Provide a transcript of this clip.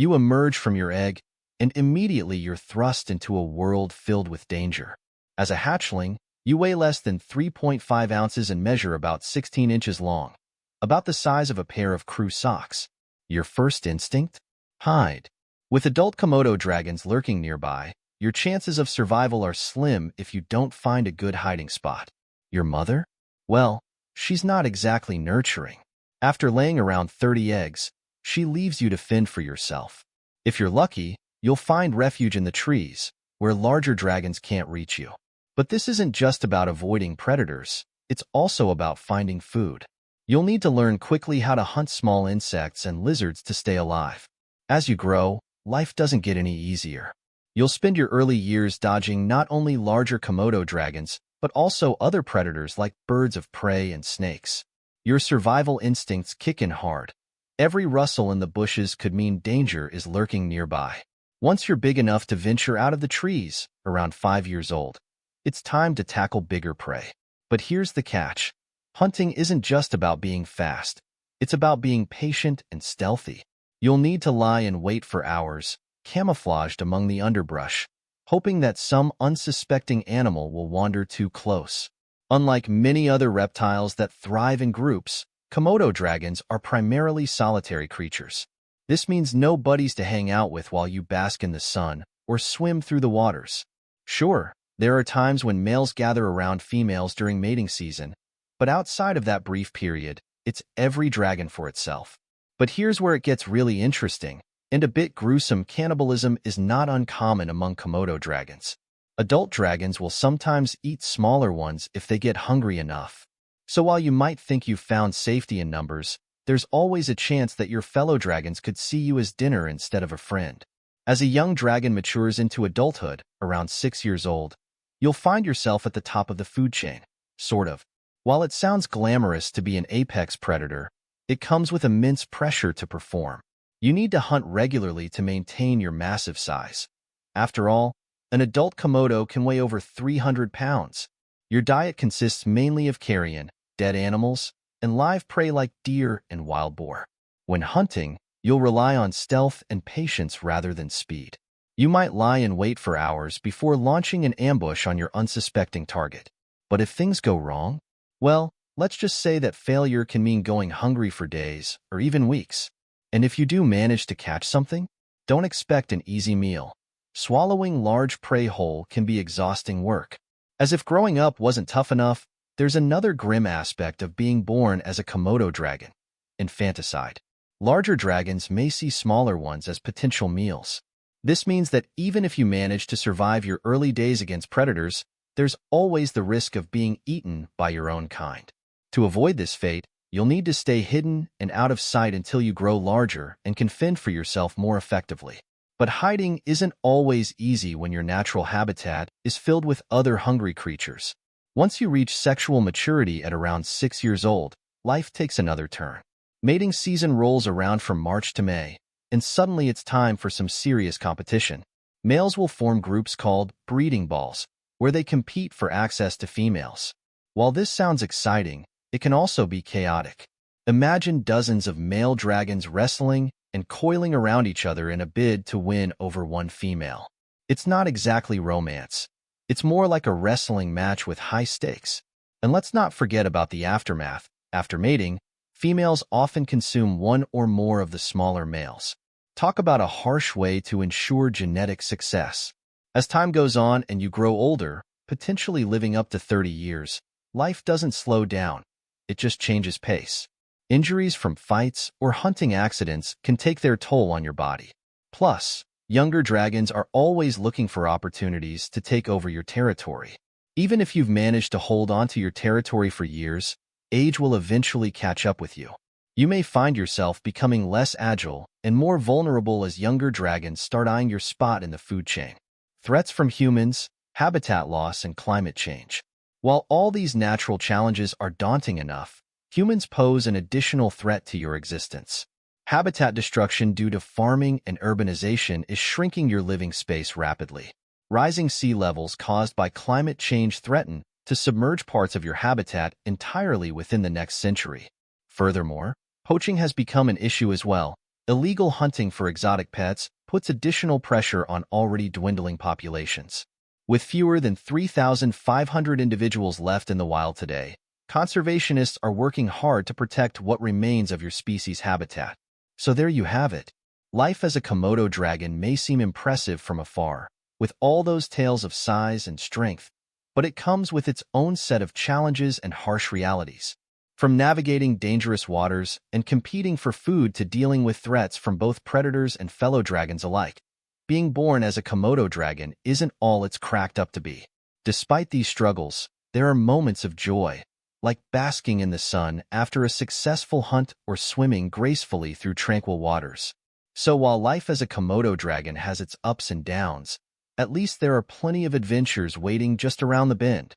You emerge from your egg, and immediately you're thrust into a world filled with danger. As a hatchling, you weigh less than 3.5 ounces and measure about 16 inches long, about the size of a pair of crew socks. Your first instinct? Hide. With adult Komodo dragons lurking nearby, your chances of survival are slim if you don't find a good hiding spot. Your mother? Well, she's not exactly nurturing. After laying around 30 eggs, she leaves you to fend for yourself. If you're lucky, you'll find refuge in the trees, where larger dragons can't reach you. But this isn't just about avoiding predators, it's also about finding food. You'll need to learn quickly how to hunt small insects and lizards to stay alive. As you grow, life doesn't get any easier. You'll spend your early years dodging not only larger Komodo dragons, but also other predators like birds of prey and snakes. Your survival instincts kick in hard. Every rustle in the bushes could mean danger is lurking nearby. Once you're big enough to venture out of the trees, around 5 years old, it's time to tackle bigger prey. But here's the catch. Hunting isn't just about being fast. It's about being patient and stealthy. You'll need to lie in wait for hours, camouflaged among the underbrush, hoping that some unsuspecting animal will wander too close. Unlike many other reptiles that thrive in groups, Komodo dragons are primarily solitary creatures. This means no buddies to hang out with while you bask in the sun or swim through the waters. Sure, there are times when males gather around females during mating season, but outside of that brief period, it's every dragon for itself. But here's where it gets really interesting, and a bit gruesome. Cannibalism is not uncommon among Komodo dragons. Adult dragons will sometimes eat smaller ones if they get hungry enough. So while you might think you've found safety in numbers, there's always a chance that your fellow dragons could see you as dinner instead of a friend. As a young dragon matures into adulthood, around 6 years old, you'll find yourself at the top of the food chain, sort of. While it sounds glamorous to be an apex predator, it comes with immense pressure to perform. You need to hunt regularly to maintain your massive size. After all, an adult Komodo can weigh over 300 pounds. Your diet consists mainly of carrion, dead animals, and live prey like deer and wild boar. When hunting, you'll rely on stealth and patience rather than speed. You might lie in wait for hours before launching an ambush on your unsuspecting target. But if things go wrong, well, let's just say that failure can mean going hungry for days or even weeks. And if you do manage to catch something, don't expect an easy meal. Swallowing large prey whole can be exhausting work. As if growing up wasn't tough enough, there's another grim aspect of being born as a Komodo dragon: infanticide. Larger dragons may see smaller ones as potential meals. This means that even if you manage to survive your early days against predators, there's always the risk of being eaten by your own kind. To avoid this fate, you'll need to stay hidden and out of sight until you grow larger and can fend for yourself more effectively. But hiding isn't always easy when your natural habitat is filled with other hungry creatures. Once you reach sexual maturity at around 6 years old, life takes another turn. Mating season rolls around from March to May, and suddenly it's time for some serious competition. Males will form groups called breeding balls, where they compete for access to females. While this sounds exciting, it can also be chaotic. Imagine dozens of male dragons wrestling and coiling around each other in a bid to win over one female. It's not exactly romance. It's more like a wrestling match with high stakes. And let's not forget about the aftermath. After mating, females often consume one or more of the smaller males. Talk about a harsh way to ensure genetic success. As time goes on and you grow older, potentially living up to 30 years, life doesn't slow down. It just changes pace. Injuries from fights or hunting accidents can take their toll on your body. Plus, younger dragons are always looking for opportunities to take over your territory. Even if you've managed to hold on to your territory for years, age will eventually catch up with you. You may find yourself becoming less agile and more vulnerable as younger dragons start eyeing your spot in the food chain. Threats from humans, habitat loss, and climate change. While all these natural challenges are daunting enough, humans pose an additional threat to your existence. Habitat destruction due to farming and urbanization is shrinking your living space rapidly. Rising sea levels caused by climate change threaten to submerge parts of your habitat entirely within the next century. Furthermore, poaching has become an issue as well, Illegal hunting for exotic pets puts additional pressure on already dwindling populations. With fewer than 3,500 individuals left in the wild today, conservationists are working hard to protect what remains of your species' habitat. So there you have it. Life as a Komodo dragon may seem impressive from afar, with all those tales of size and strength, but it comes with its own set of challenges and harsh realities. From navigating dangerous waters and competing for food to dealing with threats from both predators and fellow dragons alike, being born as a Komodo dragon isn't all it's cracked up to be. Despite these struggles, there are moments of joy, like basking in the sun after a successful hunt or swimming gracefully through tranquil waters. So while life as a Komodo dragon has its ups and downs, at least there are plenty of adventures waiting just around the bend.